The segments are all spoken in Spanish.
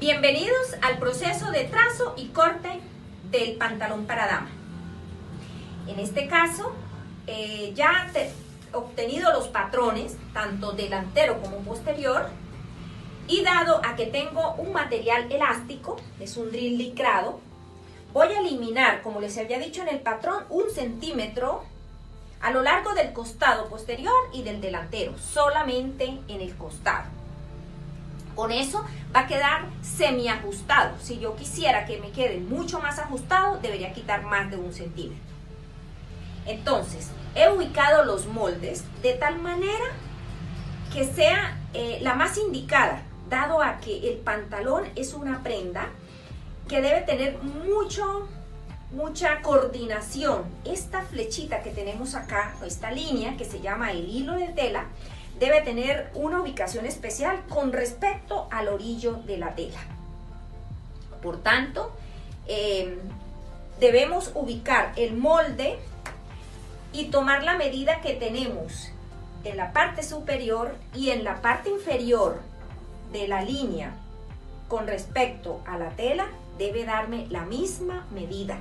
Bienvenidos al proceso de trazo y corte del pantalón para dama. En este caso, ya he obtenido los patrones, tanto delantero como posterior, y dado a que tengo un material elástico, es un drill licrado, voy a eliminar, como les había dicho en el patrón, 1 centímetro a lo largo del costado posterior y del delantero, solamente en el costado. Con eso va a quedar semi ajustado. Si yo quisiera que me quede mucho más ajustado, debería quitar más de 1 centímetro. Entonces, he ubicado los moldes de tal manera que sea la más indicada, dado a que el pantalón es una prenda que debe tener mucha coordinación. Esta flechita que tenemos acá, esta línea que se llama el hilo de tela, debe tener una ubicación especial con respecto al orillo de la tela. Por tanto, debemos ubicar el molde y tomar la medida que tenemos en la parte superior y en la parte inferior de la línea con respecto a la tela. Debe darme la misma medida.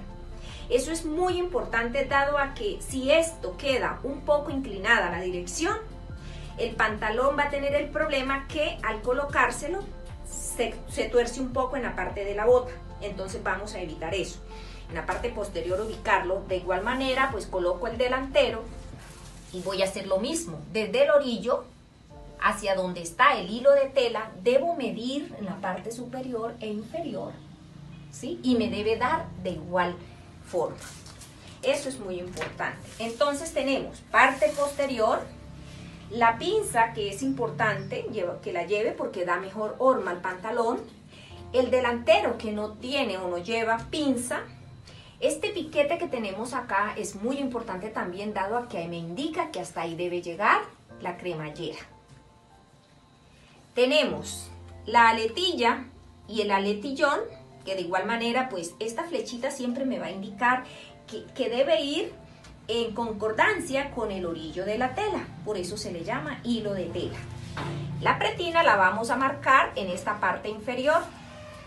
Eso es muy importante, dado a que si esto queda un poco inclinada a la dirección, el pantalón va a tener el problema que al colocárselo se tuerce un poco en la parte de la bota. Entonces vamos a evitar eso. En la parte posterior ubicarlo de igual manera, pues coloco el delantero y voy a hacer lo mismo. Desde el orillo hacia donde está el hilo de tela, debo medir en la parte superior e inferior, ¿sí? Y me debe dar de igual forma. Eso es muy importante. Entonces tenemos parte posterior. La pinza, que es importante que la lleve porque da mejor horma al pantalón. El delantero, que no tiene o no lleva pinza. Este piquete que tenemos acá es muy importante también, dado a que me indica que hasta ahí debe llegar la cremallera. Tenemos la aletilla y el aletillón, que de igual manera, pues esta flechita siempre me va a indicar que debe ir en concordancia con el orillo de la tela, por eso se le llama hilo de tela. La pretina la vamos a marcar en esta parte inferior.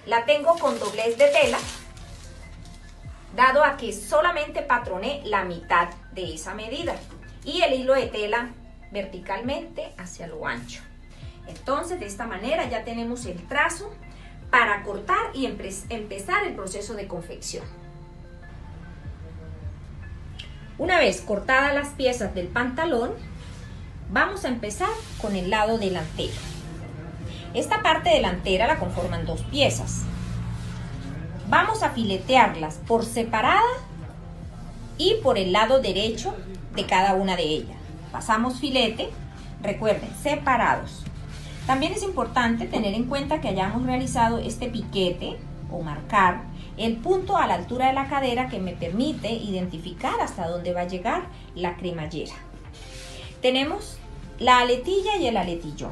La tengo con doblez de tela, dado a que solamente patroné la mitad de esa medida, y el hilo de tela verticalmente hacia lo ancho. Entonces, de esta manera ya tenemos el trazo para cortar y empezar el proceso de confección. Una vez cortadas las piezas del pantalón, vamos a empezar con el lado delantero. Esta parte delantera la conforman 2 piezas. Vamos a filetearlas por separada y por el lado derecho de cada una de ellas. Pasamos filete, recuerden, separados. También es importante tener en cuenta que hayamos realizado este piquete o marcar el punto a la altura de la cadera que me permite identificar hasta dónde va a llegar la cremallera. Tenemos la aletilla y el aletillón.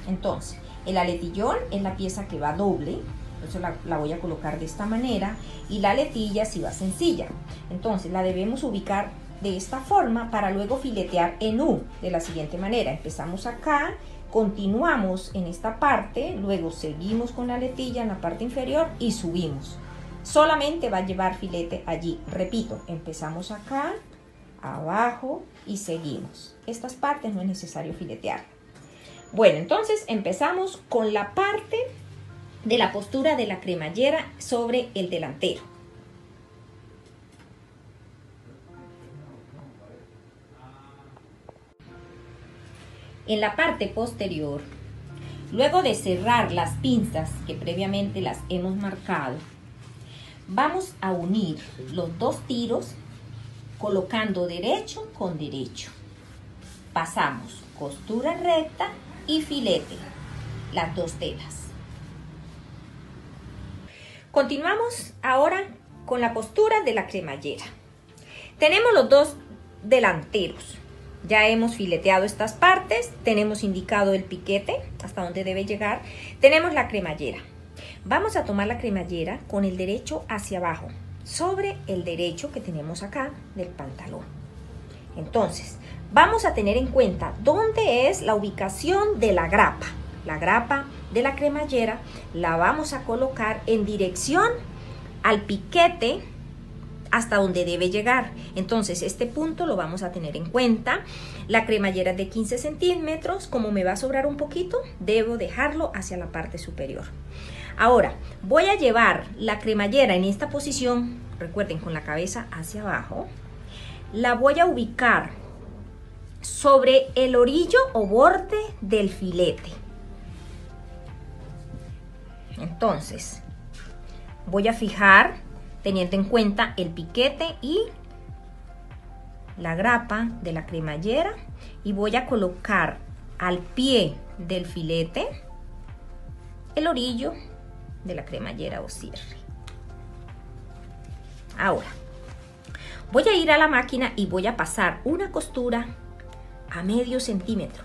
Entonces, el aletillón es la pieza que va doble, entonces la voy a colocar de esta manera, y la aletilla sí va sencilla. Entonces la debemos ubicar de esta forma para luego filetear en U de la siguiente manera. Empezamos acá, continuamos en esta parte, luego seguimos con la aletilla en la parte inferior y subimos. Solamente va a llevar filete allí. Repito, empezamos acá, abajo y seguimos. Estas partes no es necesario filetear. Bueno, entonces empezamos con la parte de la postura de la cremallera sobre el delantero. En la parte posterior, luego de cerrar las pinzas que previamente las hemos marcado, vamos a unir los 2 tiros colocando derecho con derecho. Pasamos costura recta y filete, las 2 telas. Continuamos ahora con la postura de la cremallera. Tenemos los 2 delanteros. Ya hemos fileteado estas partes, tenemos indicado el piquete hasta donde debe llegar, tenemos la cremallera. Vamos a tomar la cremallera con el derecho hacia abajo, sobre el derecho que tenemos acá del pantalón. Entonces, vamos a tener en cuenta dónde es la ubicación de la grapa. la grapa de la cremallera la vamos a colocar en dirección al piquete hasta donde debe llegar. Entonces este punto lo vamos a tener en cuenta. La cremallera es de 15 centímetros, como me va a sobrar un poquito, debo dejarlo hacia la parte superior. Ahora voy a llevar la cremallera en esta posición, recuerden, con la cabeza hacia abajo. La voy a ubicar sobre el orillo o borde del filete. Entonces voy a fijar, teniendo en cuenta el piquete y la grapa de la cremallera, y voy a colocar al pie del filete el orillo de la cremallera o cierre. Ahora voy a ir a la máquina y voy a pasar una costura a medio centímetro,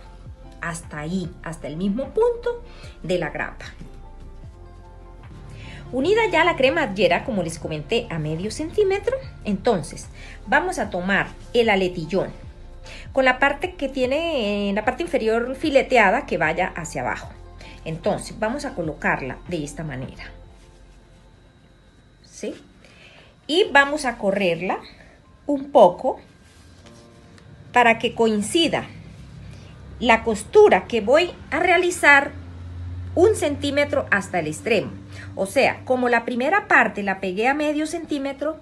hasta ahí, hasta el mismo punto de la grapa. Unida ya la cremallera, como les comenté, a medio centímetro, entonces vamos a tomar el aletillón con la parte que tiene en la parte inferior fileteada, que vaya hacia abajo. Entonces vamos a colocarla de esta manera, ¿sí? Y vamos a correrla un poco para que coincida la costura que voy a realizar 1 centímetro hasta el extremo. O sea, como la primera parte la pegué a medio centímetro,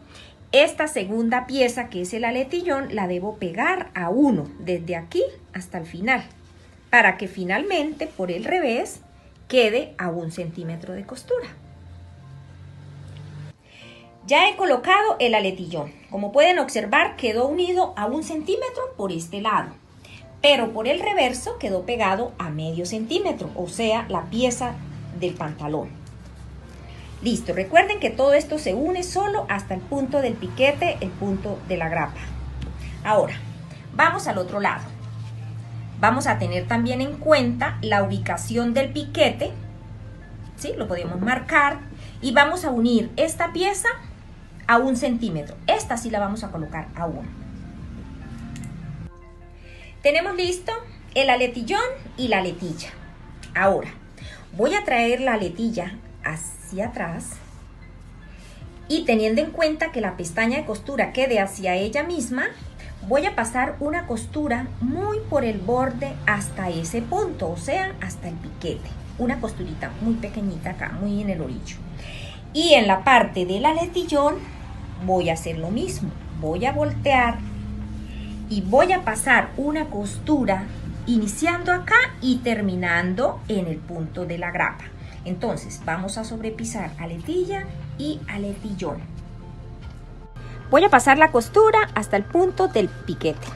esta segunda pieza, que es el aletillón, la debo pegar a 1 desde aquí hasta el final, para que finalmente por el revés quede a 1 centímetro de costura. Ya he colocado el aletillón. Como pueden observar, quedó unido a 1 centímetro por este lado, pero por el reverso quedó pegado a medio centímetro, o sea, la pieza del pantalón. Listo, recuerden que todo esto se une solo hasta el punto del piquete, el punto de la grapa. Ahora, vamos al otro lado. Vamos a tener también en cuenta la ubicación del piquete, ¿sí? Lo podemos marcar y vamos a unir esta pieza a 1 centímetro. Esta sí la vamos a colocar a 1. Tenemos listo el aletillón y la aletilla. Ahora voy a traer la aletilla hacia atrás y, teniendo en cuenta que la pestaña de costura quede hacia ella misma, voy a pasar una costura muy por el borde hasta ese punto, o sea, hasta el piquete. Una costurita muy pequeñita acá, muy en el orillo. Y en la parte del aletillón voy a hacer lo mismo. Voy a voltear y voy a pasar una costura iniciando acá y terminando en el punto de la grapa. Entonces vamos a sobrepisar aletilla y aletillón. Voy a pasar la costura hasta el punto del piquete.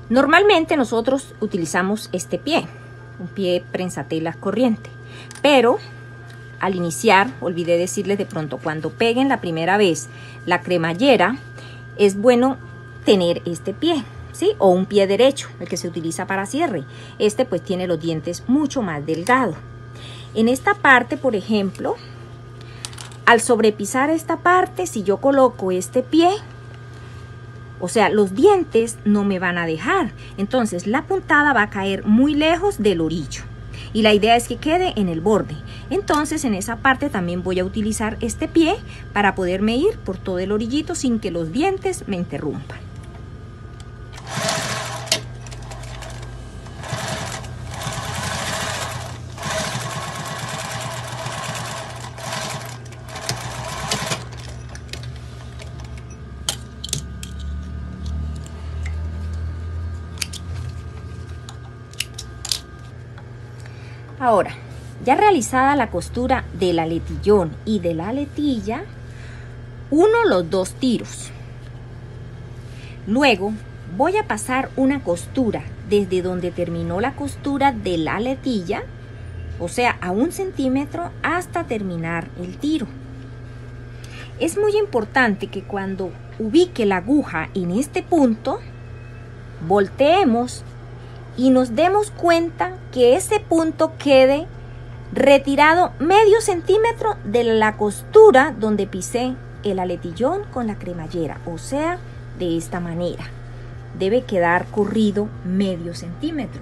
Normalmente nosotros utilizamos este pie, un pie prensatelas corriente, pero al iniciar, olvidé decirles de pronto, cuando peguen la primera vez la cremallera, es bueno tener este pie, ¿sí? O un pie derecho, el que se utiliza para cierre. Este pues tiene los dientes mucho más delgados. En esta parte, por ejemplo, al sobrepisar esta parte, si yo coloco este pie, o sea, los dientes no me van a dejar. Entonces la puntada va a caer muy lejos del orillo. Y la idea es que quede en el borde. Entonces en esa parte también voy a utilizar este pie para poderme ir por todo el orillito sin que los dientes me interrumpan. Ahora, ya realizada la costura del aletillón y de la aletilla, uno los dos tiros. Luego voy a pasar una costura desde donde terminó la costura de la aletilla, o sea, a 1 centímetro hasta terminar el tiro. Es muy importante que cuando ubique la aguja en este punto, volteemos y nos demos cuenta que ese punto quede retirado medio centímetro de la costura donde pisé el aletillón con la cremallera, o sea, de esta manera. Debe quedar corrido medio centímetro.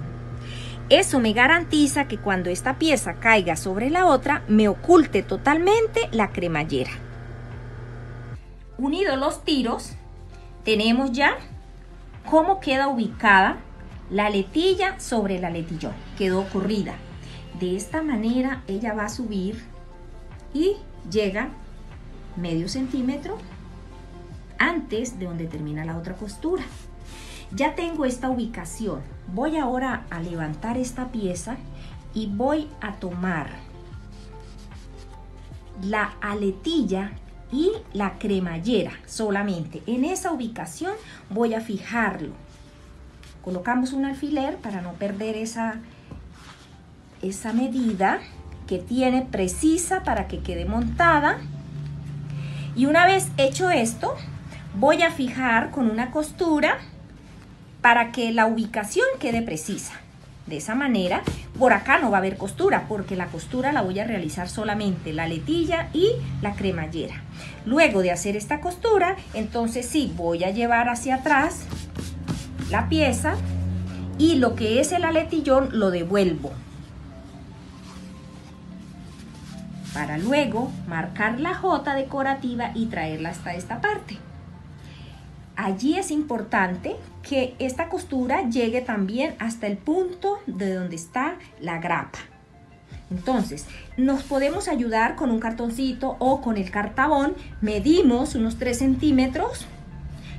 Eso me garantiza que cuando esta pieza caiga sobre la otra, me oculte totalmente la cremallera. Unidos los tiros, tenemos ya cómo queda ubicada la aletilla sobre el aletillón. Quedó corrida. De esta manera ella va a subir y llega medio centímetro antes de donde termina la otra costura. Ya tengo esta ubicación. Voy ahora a levantar esta pieza y voy a tomar la aletilla y la cremallera solamente. En esa ubicación voy a fijarlo. Colocamos un alfiler para no perder esa medida que tiene precisa para que quede montada. Y una vez hecho esto, voy a fijar con una costura para que la ubicación quede precisa. De esa manera, por acá no va a haber costura, porque la costura la voy a realizar solamente la aletilla y la cremallera. Luego de hacer esta costura, entonces sí, voy a llevar hacia atrás la pieza y lo que es el aletillón lo devuelvo, para luego marcar la jota decorativa y traerla hasta esta parte. Allí es importante que esta costura llegue también hasta el punto de donde está la grapa. Entonces, nos podemos ayudar con un cartoncito o con el cartabón. Medimos unos 3 centímetros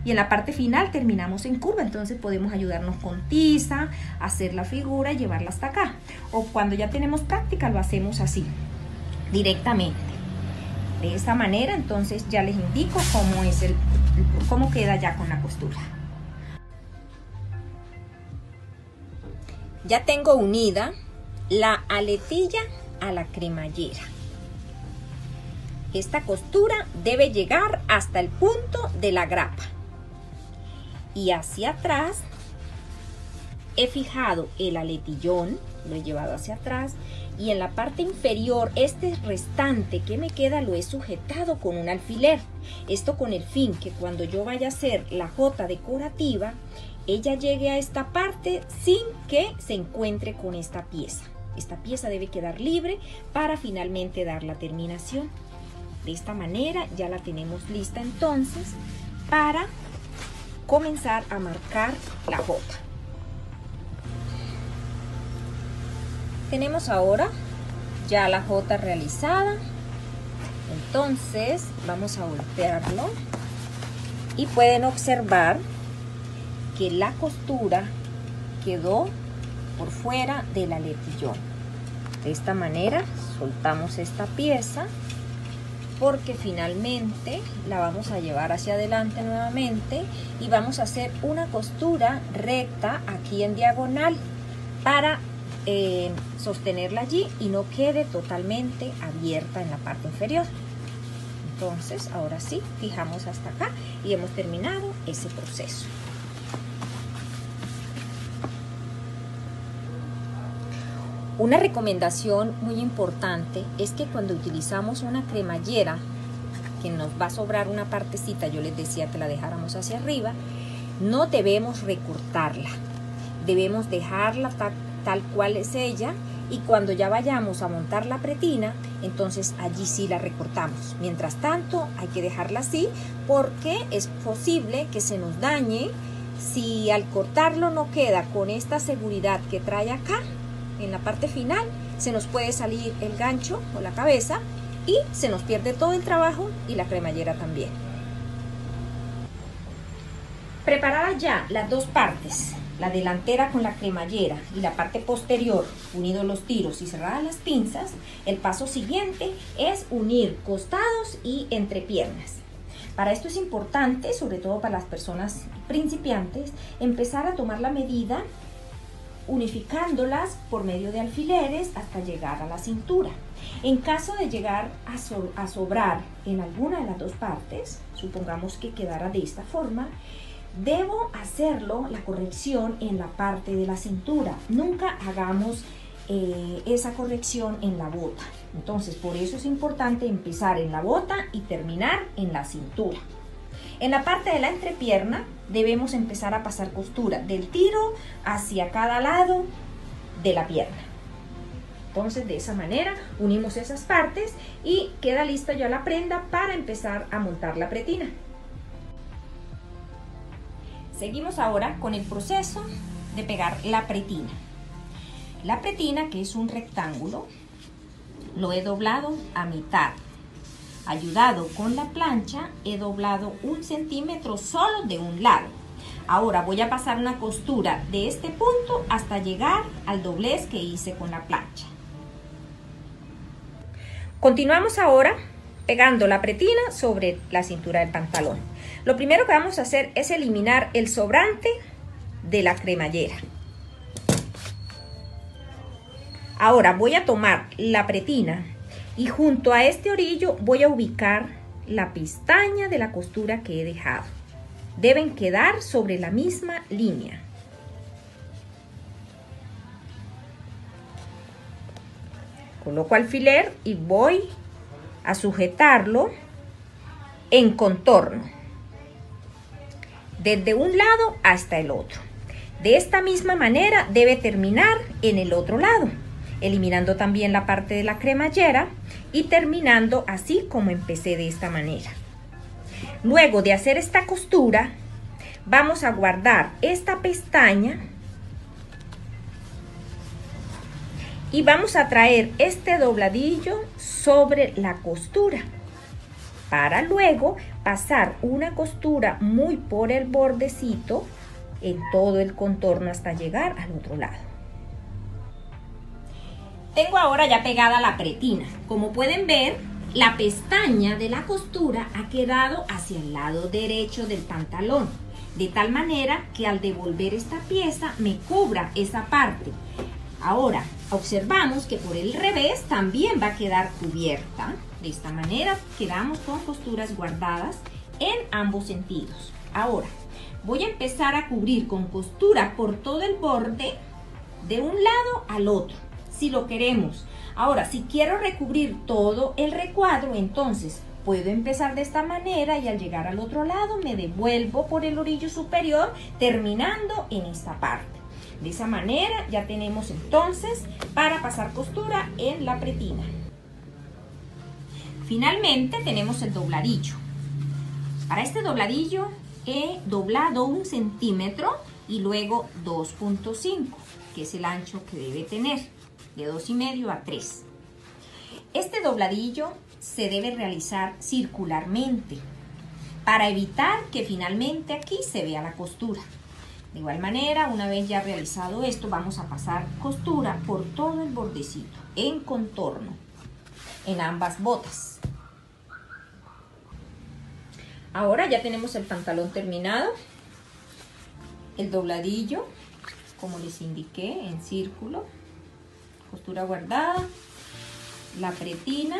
y en la parte final terminamos en curva. Entonces podemos ayudarnos con tiza, hacer la figura y llevarla hasta acá. O cuando ya tenemos práctica lo hacemos así, directamente. De esta manera, entonces ya les indico cómo queda ya con la costura. Ya tengo unida la aletilla a la cremallera. Esta costura debe llegar hasta el punto de la grapa. Y hacia atrás he fijado el aletillón, lo he llevado hacia atrás, y en la parte inferior este restante que me queda lo he sujetado con un alfiler. Esto con el fin que cuando yo vaya a hacer la jota decorativa, ella llegue a esta parte sin que se encuentre con esta pieza. Esta pieza debe quedar libre para finalmente dar la terminación. De esta manera ya la tenemos lista entonces para comenzar a marcar la jota. Tenemos ahora ya la jota realizada. Entonces vamos a voltearlo y pueden observar que la costura quedó por fuera del aletillón. De esta manera soltamos esta pieza porque finalmente la vamos a llevar hacia adelante nuevamente y vamos a hacer una costura recta aquí en diagonal para sostenerla allí y no quede totalmente abierta en la parte inferior. Entonces ahora sí, fijamos hasta acá y hemos terminado ese proceso. Una recomendación muy importante es que cuando utilizamos una cremallera que nos va a sobrar una partecita, yo les decía que la dejáramos hacia arriba, no debemos recortarla, debemos dejarla tal cual es ella, y cuando ya vayamos a montar la pretina, entonces allí sí la recortamos. Mientras tanto hay que dejarla así porque es posible que se nos dañe si al cortarlo no queda con esta seguridad que trae acá. En la parte final se nos puede salir el gancho o la cabeza y se nos pierde todo el trabajo y la cremallera también. Preparadas ya las dos partes, la delantera con la cremallera y la parte posterior, unidos los tiros y cerradas las pinzas, el paso siguiente es unir costados y entrepiernas. Para esto es importante, sobre todo para las personas principiantes, empezar a tomar la medida unificándolas por medio de alfileres hasta llegar a la cintura. En caso de llegar a sobrar en alguna de las dos partes, supongamos que quedara de esta forma, debo hacerlo, la corrección, en la parte de la cintura. Nunca hagamos esa corrección en la bota. Entonces, por eso es importante empezar en la bota y terminar en la cintura. En la parte de la entrepierna debemos empezar a pasar costura del tiro hacia cada lado de la pierna. Entonces, de esa manera unimos esas partes y queda lista ya la prenda para empezar a montar la pretina. Seguimos ahora con el proceso de pegar la pretina. La pretina, que es un rectángulo, lo he doblado a mitad. Ayudado con la plancha, he doblado 1 centímetro solo de un lado. Ahora voy a pasar una costura de este punto hasta llegar al doblez que hice con la plancha. Continuamos ahora pegando la pretina sobre la cintura del pantalón. Lo primero que vamos a hacer es eliminar el sobrante de la cremallera. Ahora voy a tomar la pretina y junto a este orillo voy a ubicar la pestaña de la costura que he dejado. Deben quedar sobre la misma línea. Coloco alfiler y voy a sujetarlo en contorno, desde un lado hasta el otro. De esta misma manera debe terminar en el otro lado, eliminando también la parte de la cremallera y terminando así como empecé, de esta manera. Luego de hacer esta costura, vamos a guardar esta pestaña y vamos a traer este dobladillo sobre la costura para luego pasar una costura muy por el bordecito en todo el contorno hasta llegar al otro lado. Tengo ahora ya pegada la pretina. Como pueden ver, la pestaña de la costura ha quedado hacia el lado derecho del pantalón, de tal manera que al devolver esta pieza me cubra esa parte. Ahora observamos que por el revés también va a quedar cubierta. De esta manera quedamos con costuras guardadas en ambos sentidos. Ahora voy a empezar a cubrir con costura por todo el borde de un lado al otro, si lo queremos. Ahora, si quiero recubrir todo el recuadro, entonces puedo empezar de esta manera y al llegar al otro lado me devuelvo por el orillo superior, terminando en esta parte. De esa manera ya tenemos entonces para pasar costura en la pretina. Finalmente tenemos el dobladillo. Para este dobladillo he doblado 1 centímetro y luego 2.5, que es el ancho que debe tener, de 2,5 a 3. Este dobladillo se debe realizar circularmente para evitar que finalmente aquí se vea la costura. De igual manera, una vez ya realizado esto, vamos a pasar costura por todo el bordecito en contorno en ambas botas. Ahora ya tenemos el pantalón terminado, el dobladillo, como les indiqué, en círculo, costura guardada, la pretina,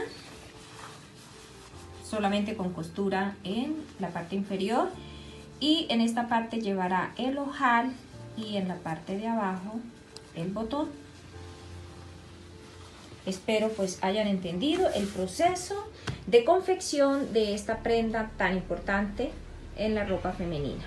solamente con costura en la parte inferior, y en esta parte llevará el ojal y en la parte de abajo el botón. Espero pues hayan entendido el proceso de confección de esta prenda tan importante en la ropa femenina.